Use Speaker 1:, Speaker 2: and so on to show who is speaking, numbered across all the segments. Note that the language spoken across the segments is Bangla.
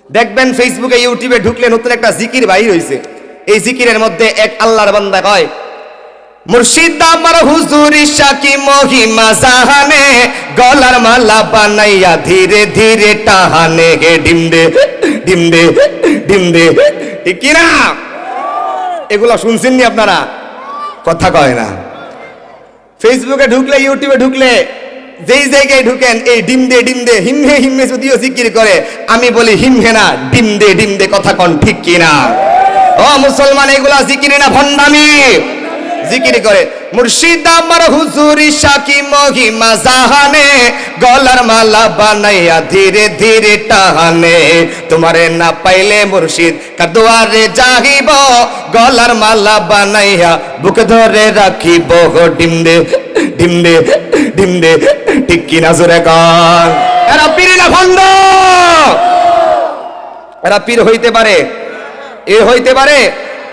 Speaker 1: দেখবেন ফেসবুকে ইউটিউবে ঢুকলে নতুন একটা জিকির বাইর হইছে। এই জিকিরের মধ্যে এক আল্লাহর বান্দা কয়, মুর্শিদ আমার হুজুর শাকি মহিমা জাহানে, গলার মালা বানাইয়া ধীরে ধীরে টাহানে, হে ডিমদে ডিমদে ডিমদে। ঠিক কি না? এগুলো শুনছেন নি আপনারা? কথা কয় না। ফেসবুকে ঢুকলে ইউটিউবে ঢুকলে যেই জায়গায় ঢুকেন এই ডিমদে ডিমদে হিমহে হিমহে যদিও জিকির করে, আমি বলি হিমহে না ডিমদে ডিমদে। কথা কন ঠিক কি না? ও মুসলমান, এগুলা জিকির না ভণ্ডামি? জিকির করে মুর্শিদ আমার হুজুর শাকি মহিমা জাহানে, গলার মালা বানাইয়া ধীরে ধীরে টাহানে, তোমারে না পাইলে মুর্শিদ কার দুয়ারে যাইব, গলার মালা বানাইয়া বুক ধরে রাখিব, ডিমদে ডিমদে ডিমদে। ঠিক কি না? জোরে কর। এরা পীর না ভণ্ড? এরা পীর হইতে পারে? এ হইতে পারে?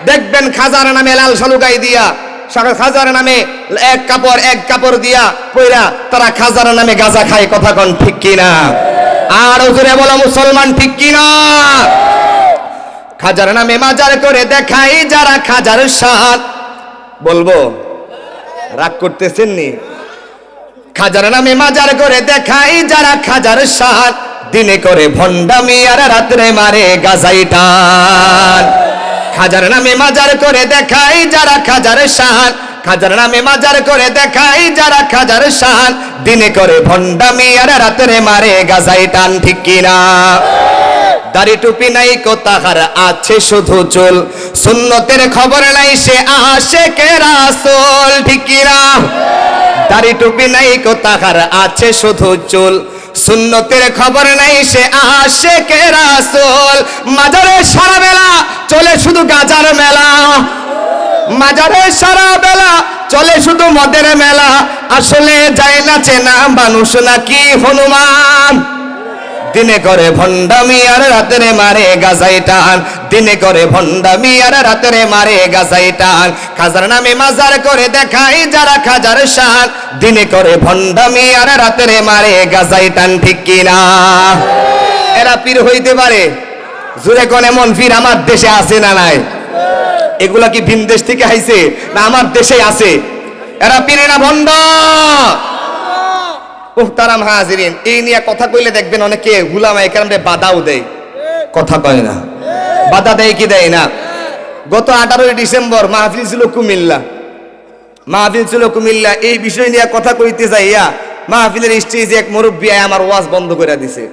Speaker 1: দেখবেন খাজার নামে লাল শালুকাই দিয়া, খাজার নামে এক কাপড় দিয়া পয়রা তারা খাজার নামে গাঁজা খায়। কথা কন ঠিক কি না? আর জোরে বলো মুসলমান ঠিক কি না? খাজার নামে মাজার করে দেখাই যারা খাজার শান। বলবো? রাগ করতেছেন নি? খাজার নামে মাজার করে দেখাই যারা খাজার শান, দিনে করে ভণ্ডামি আর রাত্রে মারে গাজাই টান। খাজার নামে মাজার করে দেখাই যারা খাজার শান, খাজার নামে মাজার করে দেখাই যারা খাজার শান, দিনে করে ভণ্ডামি আর রাত্রে মারে গাজাই টান। ঠিক কি না? দাড়ি টুপি নাই কো তাহার আছে শুধু চুল, সুন্নতের খবর নাই সে আশিকে রাসূল। ঠিক কি না? দাড়ি টুপি নাই কো তাহার আছে শুধু চুল, সুন্নতের খবর নাই সে আশিকে রাসূল। মাজারে সারা বেলা চলে শুধু গাজার মেলা, মাজারে সারা বেলা চলে শুধু মদের মেলা, আসলে যায় না চেনা মানুষ নাকি হনুমান। দিনে করে ভণ্ডামি আর রাতের মারে গাজাই টান, দিনে করে ভণ্ডামি আর রাতের মারে গাজাই টান। খাজার নামে মাজার করে দেখাই যারা খাজার শান, দিনে করে ভণ্ডামি আর রাতের মারে গাজাই টান। ঠিক কি না? এরা পীর হইতে পারে? জোরে কোন এমন পীর আমার দেশে আছে না নাই? এগুলা কি ভিন দেশ থেকে আইছে না আমার দেশে আছে? এরা পীর না ভণ্ড? মুহতারাম হাজিরিন, এই নিয়ে কথা কইলে দেখবেন অনেকে উলামায়ে কেরামরে বাধাও দেয়। কথা কয় না? বাধা দেয় কি দেয় না? গত 18 ডিসেম্বর মাহফিল ছিল কুমিল্লা, মাহফিল ছিল কুমিল্লা। এই বিষয় নিয়ে কথা কইতে যাইয়া মাহফিলের স্টেজে এক মুরব্বী আমার ওয়াজ বন্ধ করে দিছে।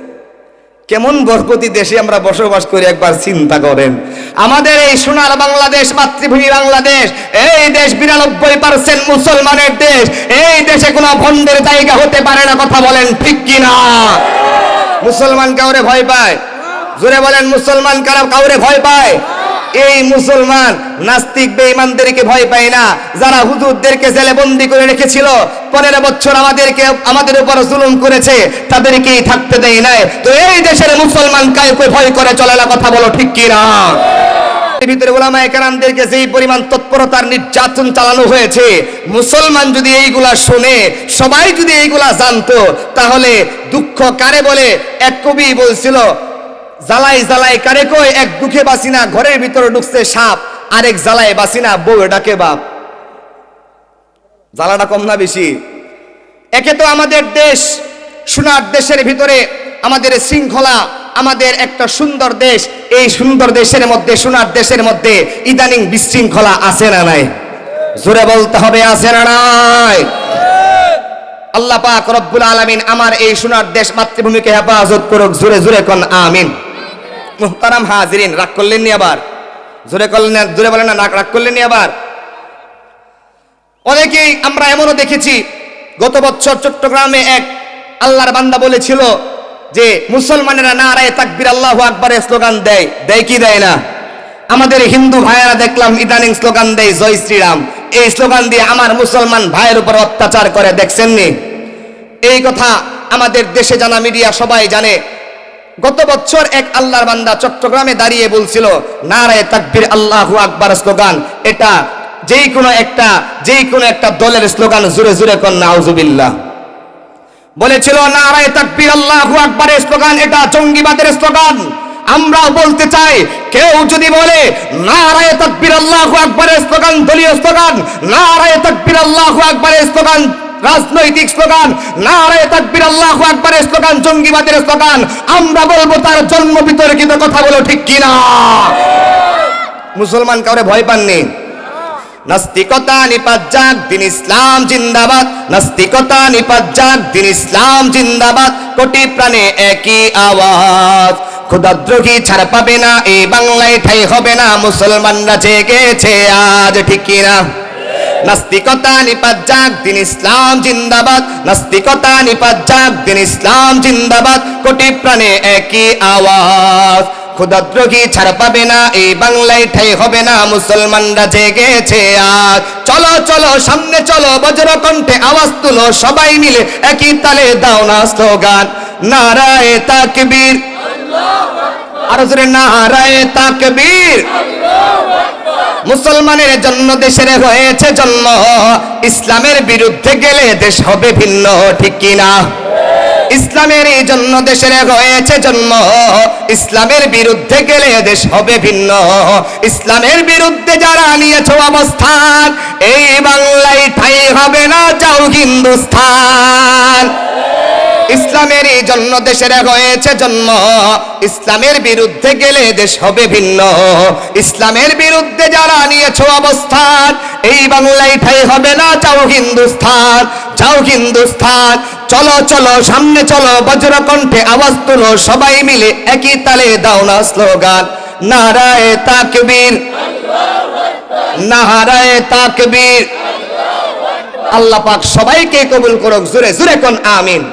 Speaker 1: কেমন বরকতি দেশে আমরা বসবাস করি একবার চিন্তা করেন। আমাদের এই সোনার বাংলাদেশ, মাতৃভূমি বাংলাদেশ, এই দেশ 92% মুসলমানের দেশ। এই দেশে কোনো ভণ্ডের জায়গা হতে পারে না। কথা বলেন ঠিক কি না? মুসলমান কাউরে ভয় পায়? জোরে বলেন, মুসলমান কাউরে ভয় পায়? এই মুসলমান নাস্তিক বেঈমানদেরকে ভয় পায় না, যারা হুজুরদেরকে জেলে বন্দী করে রেখেছিল, 15 বছর আমাদের উপর জুলুম করেছে, তাদেরকেই থাকতে দেয় নাই। তো এই দেশের মুসলমান কাউকে ভয় করে চলে না। কথা বলো ঠিক কি না? ভিতরে উলামায়ে কেরামদেরকে যেই পরিমাণ তৎপরতার নির্যাতন চালানো হয়েছে, মুসলমান যদি এইগুলা শুনে, সবাই যদি এইগুলা জানতো, তাহলে দুঃখ কারে বলে? এক কবি বলছিল, জ্বালাই জ্বালাই কারে কই, এক দুঃখে বাসি না ঘরের ভিতরে ঢুকছে সাপ, আরেক জ্বালায় বাসি না বউ ডাকে বাপ। জ্বালাটা কম না বেশি? একে তো আমাদের দেশ সোনার দেশের ভিতরে আমাদের শৃঙ্খলা, আমাদের একটা সুন্দর দেশ। এই সুন্দর দেশের মধ্যে, সোনার দেশের মধ্যে ইদানিং বিশৃঙ্খলা আছে না নাই? জোরে বলতে হবে, আছে না নাই? আল্লাহ পাক রব্বুল আলামিন আমার এই সোনার দেশ মাতৃভূমিকে হেফাজত করুক। জোরে জোরে কোন আমিন। মুহতারাম হাজিরিন, রাগ করলেন নি আবার? জোরে করলেন, জোরে বলেন না, রাগ করলেন নি আবার? অনেকেই আমরা এমনও দেখেছি, গত বছর চট্টগ্রামে এক আল্লাহর বান্দা বলেছিল যে মুসলমানেরা নারায়ে তাকবীর আল্লাহু আকবারের স্লোগান দেয়। দেয় কি দেয় না? আমাদের হিন্দু ভাইয়েরা দেখলাম ইদানিং স্লোগান দেয় জয় শ্রীরাম। এই স্লোগান দিয়ে আমার মুসলমান ভাইয়ের উপর অত্যাচার করে। দেখছেন নি? এই কথা আমাদের দেশে জানা, মিডিয়া সবাই জানে। গত বছর এক আল্লাহর বান্দা চট্টগ্রামে দাঁড়িয়ে বলছিল নারায়ে তাকবীর আল্লাহু আকবার স্লোগান এটা যেই কোনো একটা দলের স্লোগান। জোরে জোরে কোন নাউজুবিল্লাহ। বলেছিল নারায়ে তাকবীর আল্লাহু আকবারের স্লোগান এটা জঙ্গিবাদের স্লোগান। আমরা বলতে চাই, কেউ যদি বলে নারায়ে তাকবীর আল্লাহু আকবারের স্লোগান দলীয় স্লোগান, নারায়ে তাকবীর আল্লাহু আকবারের স্লোগান রাজনৈতিক স্লোগান, নারায়ে তাকবীর আল্লাহু আকবারের স্লোগান জঙ্গিবাদের স্লোগান, আমরা বলবো তার জন্ম বিতর্কিত কথা, বলো ঠিক কিনা? মুসলমান কাউরে ভয় পাননি। নাস্তিকতা নিপাত যাক, দিন ইসলাম জিন্দাবাদ। নাস্তিকতা নিপাত যাক, দিন ইসলাম জিন্দাবাদ। কোটি প্রাণে একই আওয়াজ, খোদাদ্রোহী ছাড় পাবে না, এই বাংলায় ঠাঁই হবে না, মুসলমানরা জেগেছে আজ, ঠিক কিনা? নাস্তিকতা নিপাত যাক, দিন ইসলাম জিন্দাবাদ। নাস্তিকতা নিপাত যাক, দিন ইসলাম জিন্দাবাদ। কোটি প্রাণে একই আওয়াজ, খোদাদ্রোহী ছাড় পাবে না, এই বাংলায় ঠাঁই হবে না, মুসলমানরা জেগেছে আজ। চলো চলো সামনে চলো, বজ্র কণ্ঠে আওয়াজ তুলো, সবাই মিলে একই তালে দাও না স্লোগান, নারায়ে তাকবীর, আরো জোরে নারায়ে তাকবীর। মুসলমানের জন্য দেশের হয়েছে জন্ম, ইসলামের বিরুদ্ধে গেলে দেশ হবে ভিন্ন, ঠিক কিনা? ইসলামের এই জন্য দেশের হয়েছে জন্ম, ইসলামের বিরুদ্ধে গেলে দেশ হবে ভিন্ন। ইসলামের বিরুদ্ধে যারা নিয়েছ অবস্থান, এই বাংলায় ঠাঁই হবে না, যাও হিন্দুস্তান। ইসলামের এই জন্য দেশের হয়েছে জন্ম, ইসলামের বিরুদ্ধে গেলে দেশ হবে ভিন্ন। ইসলামের বিরুদ্ধে যারা নিয়েছ অবস্থান, এই বাংলায় ঠাঁই হবে না, যাও হিন্দুস্তান, যাও হিন্দুস্তান। চলো চলো সামনে চলো, বজ্র কণ্ঠে আওয়াজ তুলো, সবাই মিলে একই তালে দাও না স্লোগান, নারায়ে তাকবীর, নারায়ে তাকবীর। আল্লাহ পাক সবাইকে কবুল করুক, জোরে জোরে কোন আমিন।